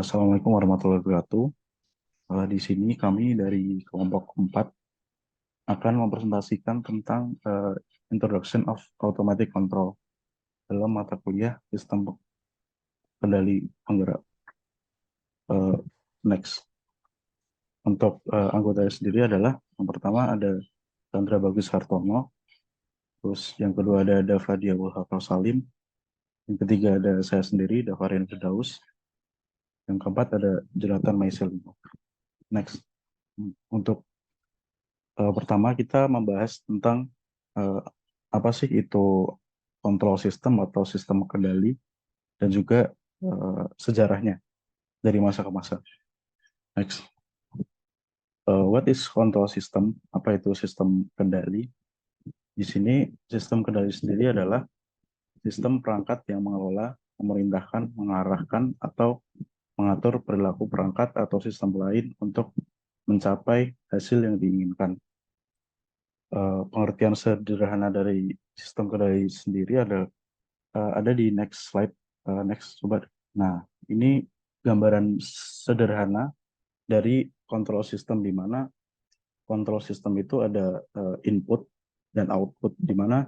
Assalamualaikum warahmatullahi wabarakatuh. Di sini kami dari kelompok 4 akan mempresentasikan tentang Introduction of Automatic Control dalam mata kuliah Sistem Kendali Penggerak. Eh, Next, untuk anggotanya sendiri adalah yang pertama ada Chandra Bagus Hartono, terus yang kedua ada Dava Diawul Hakal Salim, yang ketiga ada saya sendiri, Davarin Firdaus, yang keempat ada Jonathan Maiselino. Next, untuk pertama kita membahas tentang eh, apa sih itu kontrol sistem atau sistem kendali dan juga sejarahnya dari masa ke masa. Next, what is control system? Apa itu sistem kendali? Di sini sistem kendali sendiri adalah sistem perangkat yang mengelola, memerintahkan, mengarahkan atau mengatur perilaku perangkat atau sistem lain untuk mencapai hasil yang diinginkan. Pengertian sederhana dari sistem kendali sendiri ada di next slide. Next, coba. Nah, ini gambaran sederhana dari kontrol sistem, di mana kontrol sistem itu ada input dan output, di mana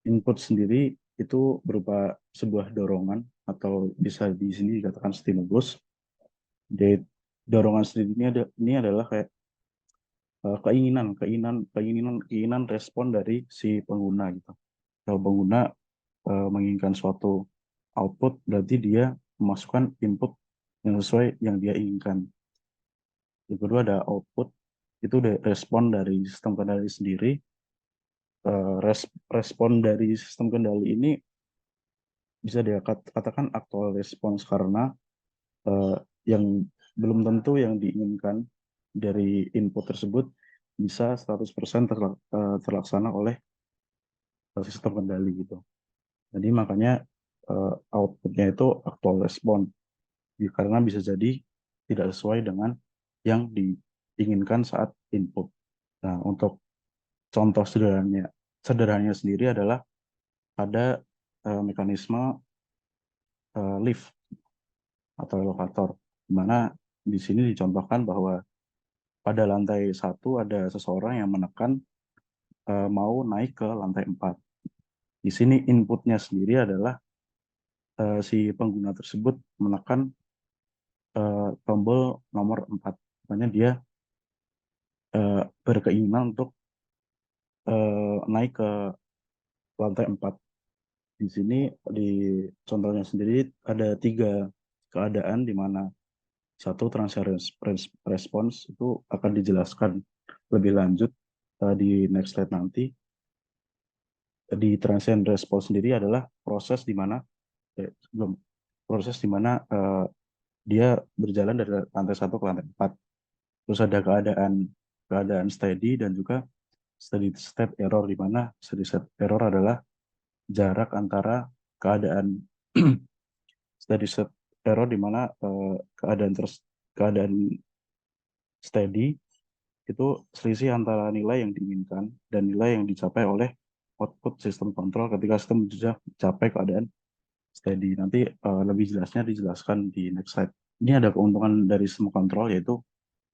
input sendiri itu berupa sebuah dorongan atau bisa di sini dikatakan stimulus. Jadi dorongan sendiri ini adalah kayak keinginan respon dari si pengguna gitu. Kalau pengguna menginginkan suatu output, berarti dia memasukkan input yang sesuai yang dia inginkan. Yang kedua ada output, itu respon dari sistem kendali sendiri. Respon dari sistem kendali ini bisa dikatakan actual response karena eh, yang belum tentu yang diinginkan dari input tersebut bisa 100% terlaksana oleh sistem kendali gitu. Jadi makanya outputnya itu actual response. Karena bisa jadi tidak sesuai dengan yang diinginkan saat input. Nah, untuk contoh sederhananya sendiri adalah ada mekanisme lift atau elevator, di mana di sini dicontohkan bahwa pada lantai 1 ada seseorang yang menekan mau naik ke lantai 4. Di sini inputnya sendiri adalah si pengguna tersebut menekan tombol nomor 4. Makanya dia berkeinginan untuk naik ke lantai 4. Di sini di contohnya sendiri ada 3 keadaan di mana satu transient response itu akan dijelaskan lebih lanjut di next slide nanti. Di transient response sendiri adalah proses di mana belum proses di mana dia berjalan dari lantai 1 ke lantai 4. Terus ada keadaan steady dan juga steady state error, di mana steady state error adalah jarak antara keadaan steady state error, di mana keadaan steady itu selisih antara nilai yang diinginkan dan nilai yang dicapai oleh output sistem kontrol ketika sistem sudah mencapai keadaan steady. Nanti lebih jelasnya dijelaskan di next slide. Ini ada keuntungan dari sistem kontrol, yaitu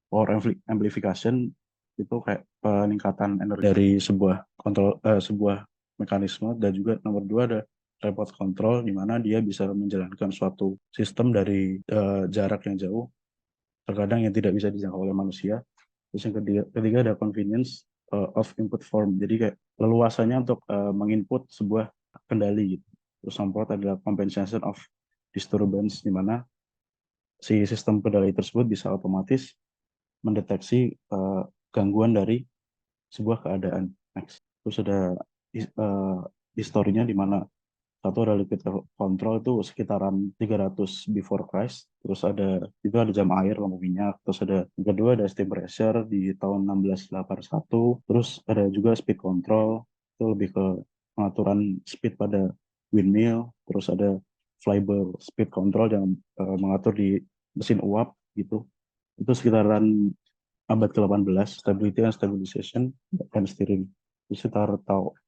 power amplification, itu kayak peningkatan energi dari sebuah mekanisme, dan juga nomor 2 ada remote control, di mana dia bisa menjalankan suatu sistem dari jarak yang jauh, terkadang yang tidak bisa dijangkau oleh manusia. Terus yang ketiga ada convenience of input form, jadi kayak leluasannya untuk menginput sebuah kendali gitu. Terus yang keempat adalah compensation of disturbance, di mana si sistem kendali tersebut bisa otomatis mendeteksi gangguan dari sebuah keadaan. Next. Terus ada historinya, di mana satu ada liquid control itu sekitaran 300 before Christ. Terus ada jam air, lampu minyak. Terus yang kedua ada steam pressure di tahun 1681. Terus ada juga speed control, itu lebih ke pengaturan speed pada windmill. Terus ada flyable speed control yang mengatur di mesin uap gitu. Itu sekitaran abad ke-18, stability and stabilization and steering. Itu sekitar 18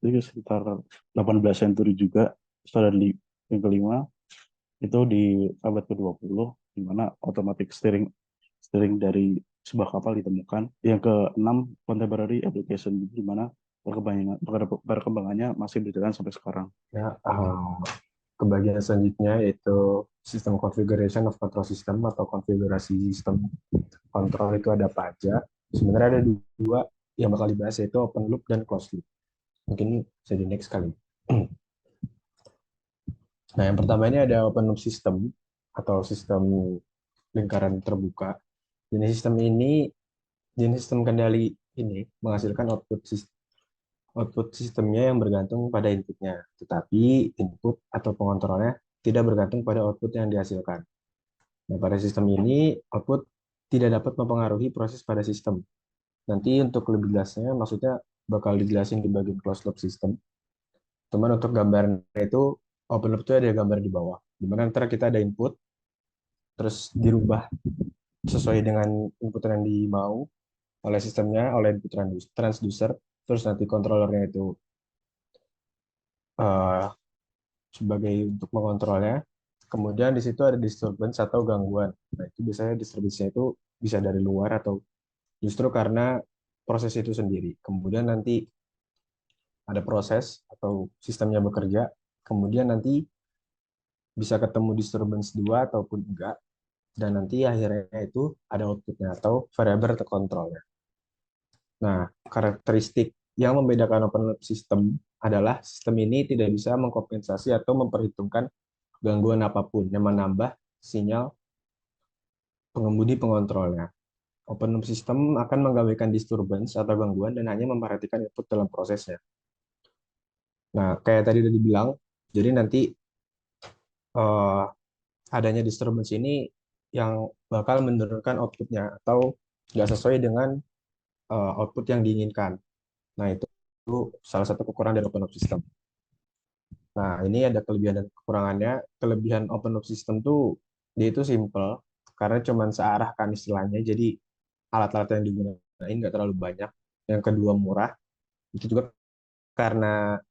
century juga. Terus ada yang kelima, itu di abad ke-20. di mana automatic steering steering dari sebuah kapal ditemukan. Yang keenam, contemporary application, di mana perkembangannya masih berjalan sampai sekarang. Ya, ke bagian selanjutnya yaitu sistem configuration of control system atau konfigurasi sistem kontrol itu ada apa aja. Sebenarnya ada dua yang bakal dibahas yaitu open loop dan closed loop. Mungkin bisa di next kali. Nah, yang pertama ini ada open loop system atau sistem lingkaran terbuka. Jenis sistem kendali ini menghasilkan output sistemnya yang bergantung pada inputnya, tetapi input atau pengontrolnya tidak bergantung pada output yang dihasilkan. Nah, pada sistem ini, output tidak dapat mempengaruhi proses pada sistem. Nanti untuk lebih jelasnya, maksudnya bakal dijelasin di bagian closed loop system. Cuman untuk gambarnya itu, open loop itu ada gambar di bawah. Di mana antara kita ada input, terus dirubah sesuai dengan input yang dimau oleh sistemnya, oleh input transducer, terus nanti controllernya itu uh, sebagai untuk mengontrolnya. Kemudian di situ ada disturbance atau gangguan. Nah, itu biasanya disturbance-nya itu bisa dari luar atau justru karena proses itu sendiri. Kemudian nanti ada proses atau sistemnya bekerja. Kemudian nanti bisa ketemu disturbance 2 ataupun enggak. Dan nanti akhirnya itu ada outputnya atau variabel terkontrolnya. Nah, karakteristik yang membedakan open loop system adalah sistem ini tidak bisa mengkompensasi atau memperhitungkan gangguan apapun yang menambah sinyal pengemudi pengontrolnya. Open loop system akan mengabaikan disturbance atau gangguan dan hanya memperhatikan input dalam prosesnya. Nah, kayak tadi udah dibilang, jadi nanti eh, adanya disturbance ini yang bakal menurunkan outputnya atau nggak sesuai dengan output yang diinginkan. Nah, itu salah satu kekurangan dari open loop system. Nah, ini ada kelebihan dan kekurangannya. Kelebihan open loop system tuh dia itu simple karena cuman searah kan istilahnya. Jadi alat-alat yang digunakan nggak terlalu banyak. Yang kedua murah. Itu juga karena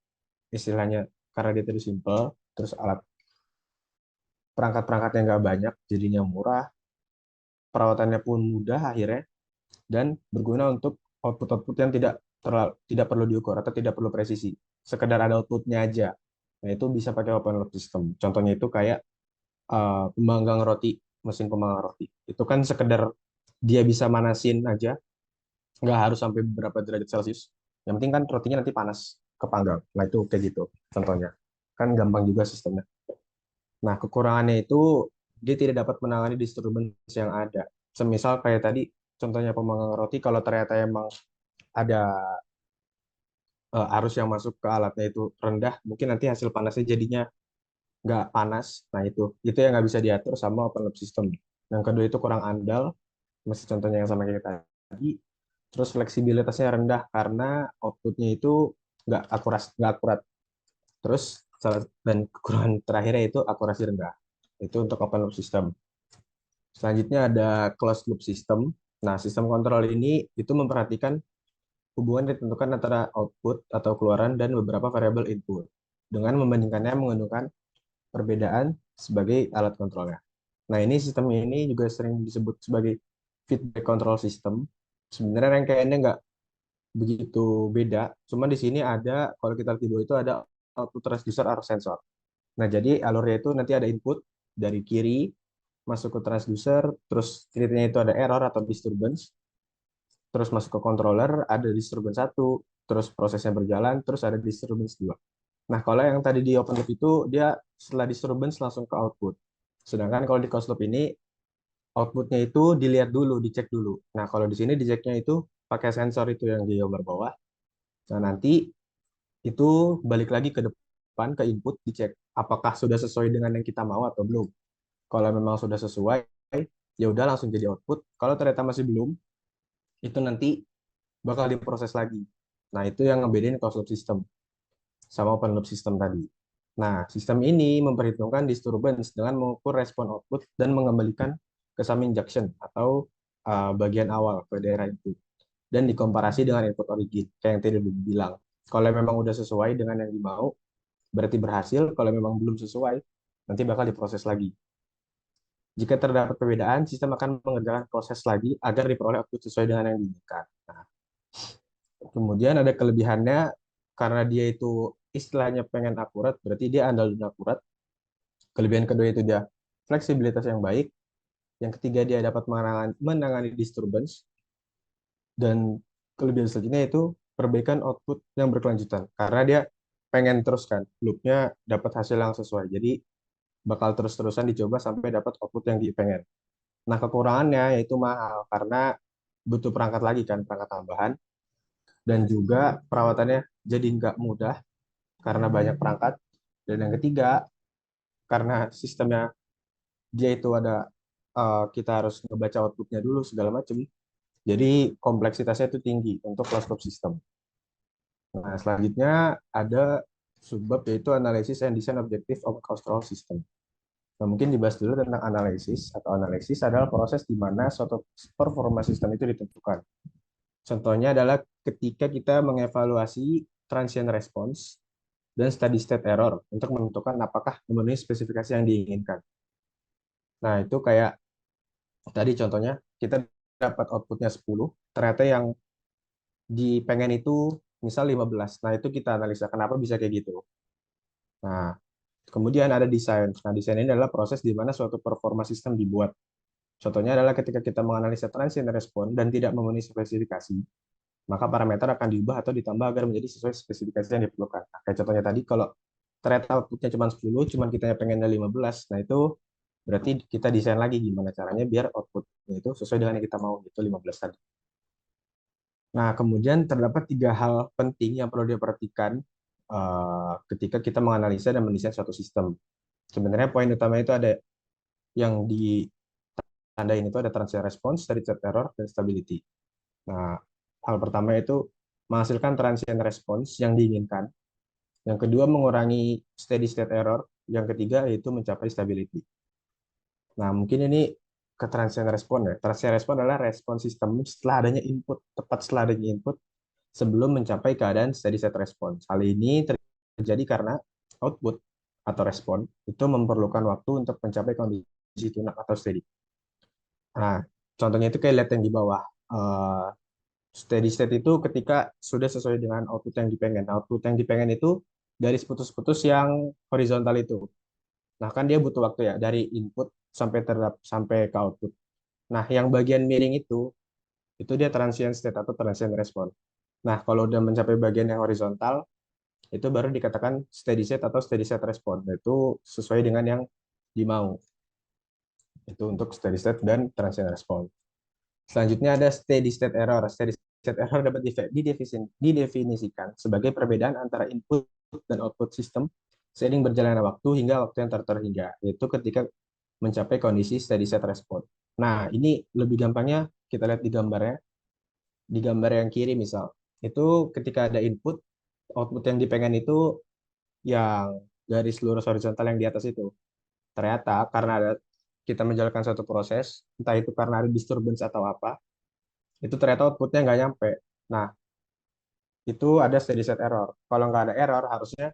istilahnya karena dia tadi simple, terus alat perangkat-perangkatnya nggak banyak, jadinya murah, perawatannya pun mudah akhirnya, dan berguna untuk output-output yang tidak perlu diukur atau tidak perlu presisi. Sekedar ada outputnya aja. Nah, itu bisa pakai open loop system. Contohnya itu kayak pemanggang roti, mesin pemanggang roti. Itu kan sekedar dia bisa manasin aja, nggak harus sampai beberapa derajat Celcius. Yang penting kan rotinya nanti panas kepanggang. Nah, itu kayak gitu contohnya. Kan gampang juga sistemnya. Nah, kekurangannya itu dia tidak dapat menangani disturbance yang ada. Semisal kayak tadi contohnya pemanggang roti, kalau ternyata emang ada arus yang masuk ke alatnya itu rendah, mungkin nanti hasil panasnya jadinya nggak panas. Nah, itu yang nggak bisa diatur sama open loop system. Yang kedua itu kurang andal, masih contohnya yang sama kayak tadi. Terus fleksibilitasnya rendah karena outputnya itu nggak akurat. Terus dan kekurangan terakhirnya itu akurasi rendah. Itu untuk open loop system. Selanjutnya ada closed loop system. Nah, sistem kontrol ini itu memperhatikan hubungan yang ditentukan antara output atau keluaran dan beberapa variabel input dengan membandingkannya menggunakan perbedaan sebagai alat kontrolnya. Nah, sistem ini juga sering disebut sebagai feedback control system. Sebenarnya rangkaiannya nggak begitu beda, cuma di sini ada, kalau kita lihat di bawah itu ada output transducer arus sensor. Nah, jadi alurnya itu nanti ada input dari kiri, masuk ke transducer, terus ceritanya itu ada error atau disturbance, terus masuk ke controller, ada disturbance satu, terus prosesnya berjalan, terus ada disturbance dua. Nah, kalau yang tadi di open loop itu, dia setelah disturbance langsung ke output. Sedangkan kalau di closed loop ini, outputnya itu dilihat dulu, dicek dulu. Nah, kalau di sini diceknya itu pakai sensor itu yang di gambar bawah. Nah, nanti itu balik lagi ke depan, ke input, dicek apakah sudah sesuai dengan yang kita mau atau belum. Kalau memang sudah sesuai, ya udah langsung jadi output. Kalau ternyata masih belum, itu nanti bakal diproses lagi. Nah, itu yang ngebedain closed loop system sama open loop system tadi. Nah, sistem ini memperhitungkan disturbance dengan mengukur respon output dan mengembalikan ke summing junction atau bagian awal ke daerah input dan dikomparasi dengan input origin kayak yang tadi udah dibilang. Kalau memang udah sesuai dengan yang dimau, berarti berhasil. Kalau memang belum sesuai, nanti bakal diproses lagi. Jika terdapat perbedaan, sistem akan mengerjakan proses lagi agar diperoleh output sesuai dengan yang diinginkan. Nah, kemudian ada kelebihannya, karena dia itu istilahnya pengen akurat, berarti dia andal dan akurat. Kelebihan kedua itu dia fleksibilitas yang baik. Yang ketiga dia dapat menangani disturbance. Dan kelebihan selanjutnya itu perbaikan output yang berkelanjutan. Karena dia pengen terus kan, loopnya dapat hasil yang sesuai. Jadi bakal terus-terusan dicoba sampai dapat output yang dipengen. Nah, kekurangannya yaitu mahal karena butuh perangkat lagi kan, perangkat tambahan. Dan juga perawatannya jadi nggak mudah karena banyak perangkat. Dan yang ketiga, karena sistemnya dia itu ada kita harus ngebaca outputnya dulu segala macam. Jadi kompleksitasnya itu tinggi untuk closed loop system. Nah, selanjutnya ada subbab yaitu Analysis and Design Objective of Control System. Nah, mungkin dibahas dulu tentang analisis atau analisis adalah proses di mana suatu performa sistem itu ditentukan. Contohnya adalah ketika kita mengevaluasi transient response dan steady state error untuk menentukan apakah memenuhi spesifikasi yang diinginkan. Nah, itu kayak tadi contohnya kita dapat outputnya 10, ternyata yang dipengen itu misal 15. Nah, itu kita analisa kenapa bisa kayak gitu. Nah, kemudian ada desain. Nah, desain ini adalah proses di mana suatu performa sistem dibuat. Contohnya adalah ketika kita menganalisa transient respon dan tidak memenuhi spesifikasi, maka parameter akan diubah atau ditambah agar menjadi sesuai spesifikasi yang diperlukan. Nah, kayak contohnya tadi, kalau ternyata outputnya cuma 10, cuma kita pengennya 15, nah itu berarti kita desain lagi gimana caranya biar outputnya itu sesuai dengan yang kita mau, itu 15 tadi. Nah, kemudian terdapat 3 hal penting yang perlu diperhatikan ketika kita menganalisa dan mendesain suatu sistem. Sebenarnya poin utama itu ada yang ditandain itu ada transient response, steady state error, dan stability. Nah, hal pertama itu menghasilkan transient response yang diinginkan. Yang kedua, mengurangi steady state error. Yang ketiga, yaitu mencapai stability. Nah, mungkin ini ke transient response ya. Transient response adalah respon sistem setelah adanya input, tepat setelah adanya input, sebelum mencapai keadaan steady state response. Hal ini terjadi karena output atau respon itu memerlukan waktu untuk mencapai kondisi tune atau steady. Nah, contohnya itu kayak lihat yang di bawah. Steady state itu ketika sudah sesuai dengan output yang dipengen. Output yang dipengen itu garis putus-putus yang horizontal itu. Nah, kan dia butuh waktu ya dari input sampai ke output. Nah, yang bagian miring itu dia transient state atau transient response. Nah, kalau udah mencapai bagian yang horizontal, itu baru dikatakan steady state atau steady state response. Itu sesuai dengan yang dimau. Itu untuk steady state dan transient response. Selanjutnya ada steady state error. Steady state error dapat didefinisikan sebagai perbedaan antara input dan output sistem seiring berjalannya waktu hingga waktu yang terhingga, yaitu ketika mencapai kondisi steady state response. Nah, ini lebih gampangnya kita lihat di gambarnya. Di gambar yang kiri misal, itu ketika ada input, output yang dipengen itu yang garis lurus horizontal yang di atas itu. Ternyata karena kita menjalankan suatu proses, entah itu karena ada disturbance atau apa, itu ternyata outputnya nggak nyampe. Nah, itu ada steady state error. Kalau nggak ada error, harusnya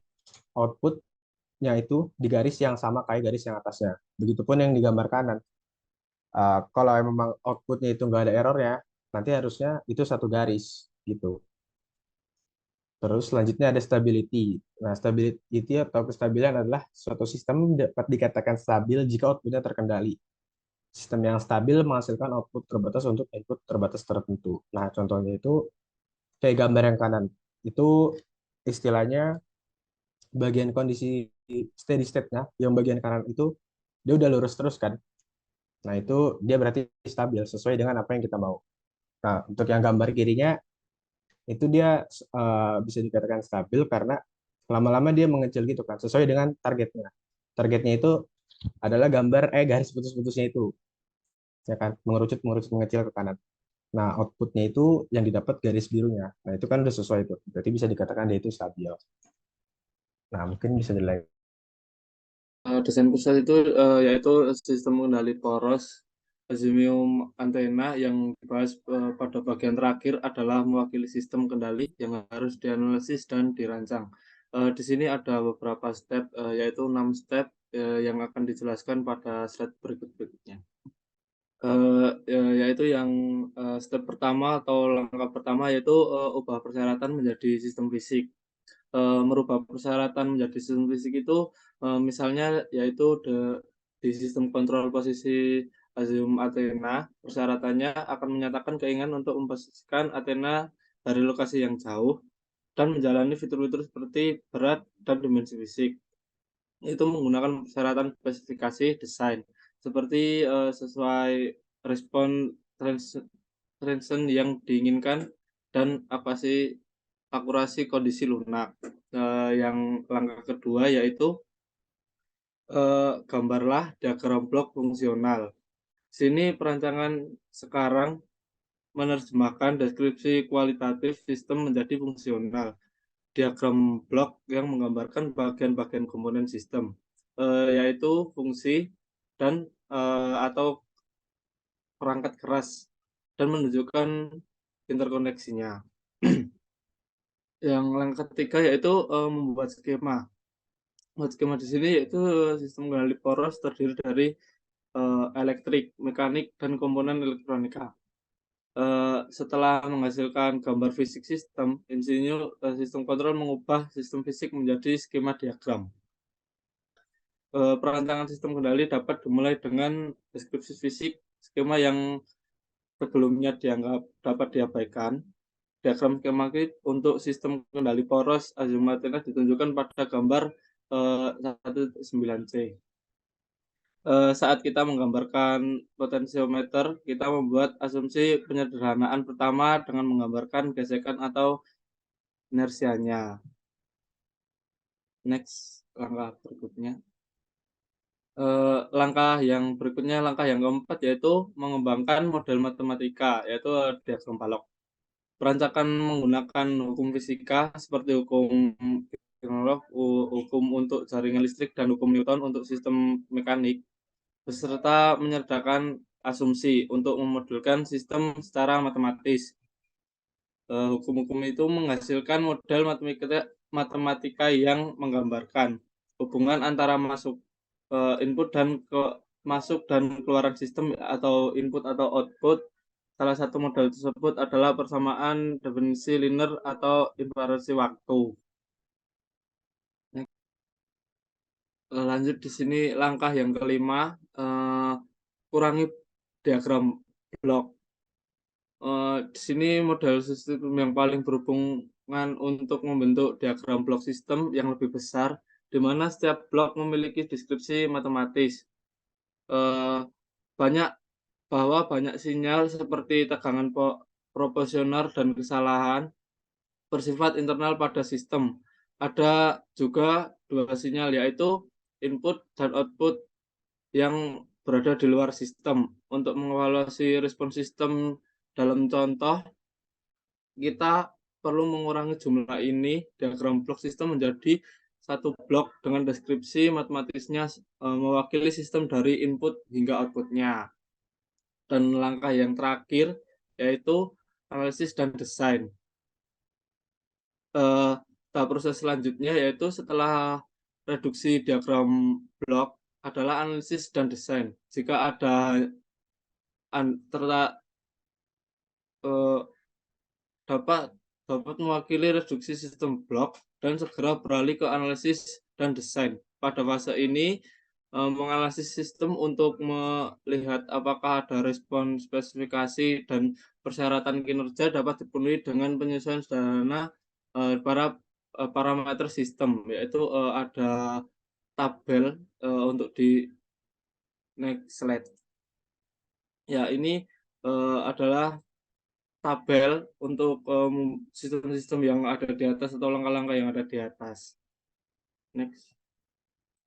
outputnya itu di garis yang sama kayak garis yang atasnya. Begitupun yang di gambar kanan. Kalau memang outputnya itu nggak ada errornya, nanti harusnya itu satu garis gitu. Terus selanjutnya ada stability. Nah, stability atau kestabilan adalah suatu sistem dapat dikatakan stabil jika outputnya terkendali. Sistem yang stabil menghasilkan output terbatas untuk input terbatas tertentu. Nah, contohnya itu kayak gambar yang kanan. Itu istilahnya bagian kondisi steady state-nya, yang bagian kanan itu dia udah lurus terus kan. Nah, itu dia berarti stabil sesuai dengan apa yang kita mau. Nah, untuk yang gambar kirinya itu dia bisa dikatakan stabil karena lama-lama dia mengecil gitu kan, sesuai dengan targetnya. Targetnya itu adalah gambar garis putus-putusnya itu, ya kan, mengerucut mengerucut mengecil ke kanan. Nah, outputnya itu yang didapat garis birunya. Nah, itu kan udah sesuai itu. Berarti bisa dikatakan dia itu stabil. Nah, mungkin bisa dilihat. Desain pusat itu yaitu sistem kendali poros Azimuth antena. Yang dibahas pada bagian terakhir adalah mewakili sistem kendali yang harus dianalisis dan dirancang. Di sini ada beberapa step, yaitu 6 step yang akan dijelaskan pada slide berikutnya. Yaitu yang step pertama atau langkah pertama yaitu ubah persyaratan menjadi sistem fisik. Merubah persyaratan menjadi sistem fisik itu misalnya yaitu di sistem kontrol posisi Azimuth Athena, persyaratannya akan menyatakan keinginan untuk memposisikan Athena dari lokasi yang jauh dan menjalani fitur-fitur seperti berat dan dimensi fisik. Itu menggunakan persyaratan spesifikasi desain seperti sesuai respon transition yang diinginkan dan akurasi kondisi lunak. Yang langkah kedua yaitu gambarlah diagram blok fungsional. Sini perancangan sekarang menerjemahkan deskripsi kualitatif sistem menjadi fungsional. Diagram blok yang menggambarkan bagian-bagian komponen sistem, yaitu fungsi dan atau perangkat keras dan menunjukkan interkoneksinya. Yang langkah ketiga yaitu membuat skema. Membuat skema di sini yaitu sistem kendali poros terdiri dari elektrik, mekanik, dan komponen elektronika. Setelah menghasilkan gambar fisik sistem, insinyur sistem kontrol mengubah sistem fisik menjadi skema diagram. Perancangan sistem kendali dapat dimulai dengan deskripsi fisik skema yang sebelumnya dianggap dapat diabaikan. Diagram skematik untuk sistem kendali poros Azimuth Athena ditunjukkan pada gambar 19C. Saat kita menggambarkan potensiometer, kita membuat asumsi penyederhanaan pertama dengan menggambarkan gesekan atau inersianya. Next, langkah berikutnya. Langkah yang keempat yaitu mengembangkan model matematika, yaitu diagram balok. Perancangan menggunakan hukum fisika seperti hukum Kirchhoff, hukum untuk jaringan listrik, dan hukum Newton untuk sistem mekanik, beserta menyertakan asumsi untuk memodelkan sistem secara matematis. Hukum-hukum itu menghasilkan model matematika yang menggambarkan hubungan antara input dan masuk dan keluaran sistem atau input atau output. Salah satu model tersebut adalah persamaan definisi linear atau invariasi waktu. Lanjut di sini langkah yang kelima, kurangi diagram blok. Di sini model sistem yang paling berhubungan untuk membentuk diagram blok sistem yang lebih besar, di mana setiap blok memiliki deskripsi matematis. Banyak sinyal seperti tegangan proporsional dan kesalahan bersifat internal pada sistem. Ada juga dua sinyal, yaitu input dan output yang berada di luar sistem. Untuk mengevaluasi respon sistem dalam contoh, kita perlu mengurangi jumlah ini diagram blok sistem menjadi satu blok dengan deskripsi matematisnya mewakili sistem dari input hingga outputnya. Dan langkah yang terakhir yaitu analisis dan desain. Tahap proses selanjutnya yaitu setelah reduksi diagram blok adalah analisis dan desain. Jika ada dapat mewakili reduksi sistem blok dan segera beralih ke analisis dan desain. Pada fase ini menganalisis sistem untuk melihat apakah ada respon spesifikasi dan persyaratan kinerja dapat dipenuhi dengan penyesuaian sederhana para parameter sistem, yaitu ada tabel untuk di next slide. Ya, ini adalah tabel untuk sistem-sistem yang ada di atas atau langkah-langkah yang ada di atas. Next.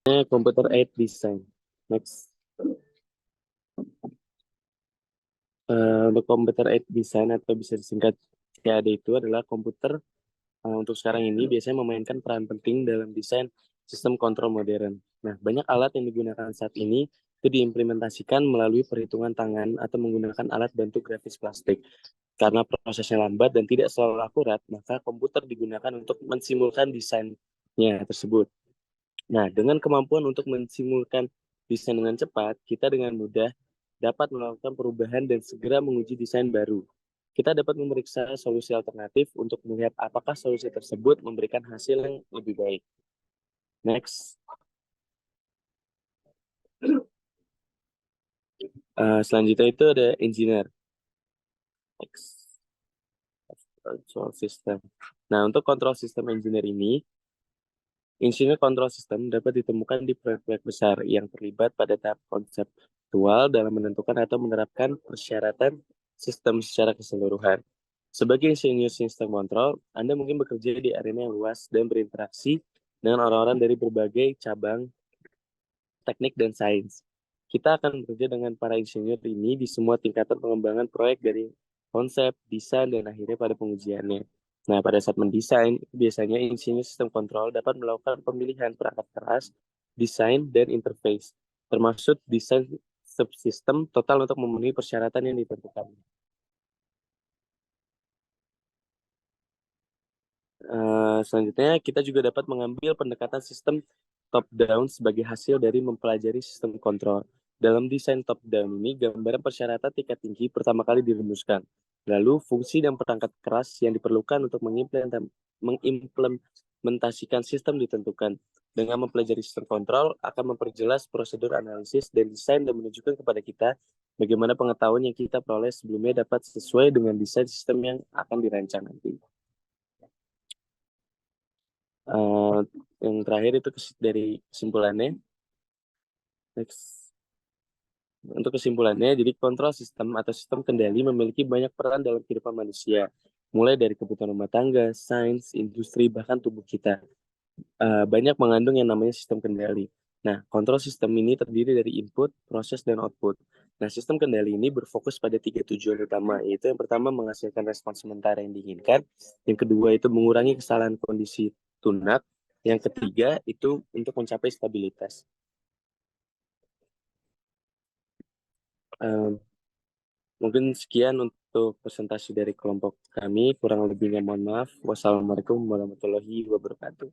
Computer aid design. Next. Untuk computer aid design atau bisa disingkat CAD itu adalah komputer untuk sekarang ini biasanya memainkan peran penting dalam desain sistem kontrol modern. Nah, banyak alat yang digunakan saat ini itu diimplementasikan melalui perhitungan tangan atau menggunakan alat bantu grafis plastik. Karena prosesnya lambat dan tidak selalu akurat, maka komputer digunakan untuk mensimulkan desainnya tersebut. Nah, dengan kemampuan untuk mensimulkan desain dengan cepat, kita dengan mudah dapat melakukan perubahan dan segera menguji desain baru. Kita dapat memeriksa solusi alternatif untuk melihat apakah solusi tersebut memberikan hasil yang lebih baik. Next. Selanjutnya itu ada engineer. Next. Control system. Nah, untuk control system engineer ini, engineer control system dapat ditemukan di proyek-proyek besar yang terlibat pada tahap konseptual dalam menentukan atau menerapkan persyaratan sistem secara keseluruhan. Sebagai insinyur sistem kontrol, Anda mungkin bekerja di arena yang luas dan berinteraksi dengan orang-orang dari berbagai cabang teknik dan sains. Kita akan bekerja dengan para insinyur ini di semua tingkatan pengembangan proyek dari konsep, desain, dan akhirnya pada pengujiannya. Nah, pada saat mendesain, biasanya insinyur sistem kontrol dapat melakukan pemilihan perangkat keras, desain, dan interface, termasuk desain subsistem total untuk memenuhi persyaratan yang ditentukan. Selanjutnya, kita juga dapat mengambil pendekatan sistem top-down sebagai hasil dari mempelajari sistem kontrol. Dalam desain top-down ini, gambaran persyaratan tingkat tinggi pertama kali dirumuskan. Lalu, fungsi dan perangkat keras yang diperlukan untuk mengimplementasikan sistem ditentukan. Dengan mempelajari sistem kontrol, akan memperjelas prosedur analisis dan desain dan menunjukkan kepada kita bagaimana pengetahuan yang kita peroleh sebelumnya dapat sesuai dengan desain sistem yang akan dirancang nanti. Yang terakhir itu dari kesimpulannya. Next. Untuk kesimpulannya, jadi kontrol sistem atau sistem kendali memiliki banyak peran dalam kehidupan manusia, mulai dari kebutuhan rumah tangga, sains, industri, bahkan tubuh kita. Banyak mengandung yang namanya sistem kendali. Nah, kontrol sistem ini terdiri dari input, proses, dan output. Nah, sistem kendali ini berfokus pada 3 tujuan utama, yaitu yang pertama menghasilkan respons sementara yang diinginkan, yang kedua itu mengurangi kesalahan kondisi tunak, yang ketiga itu untuk mencapai stabilitas. Mungkin sekian untuk presentasi dari kelompok kami, kurang lebihnya mohon maaf. Wassalamualaikum warahmatullahi wabarakatuh.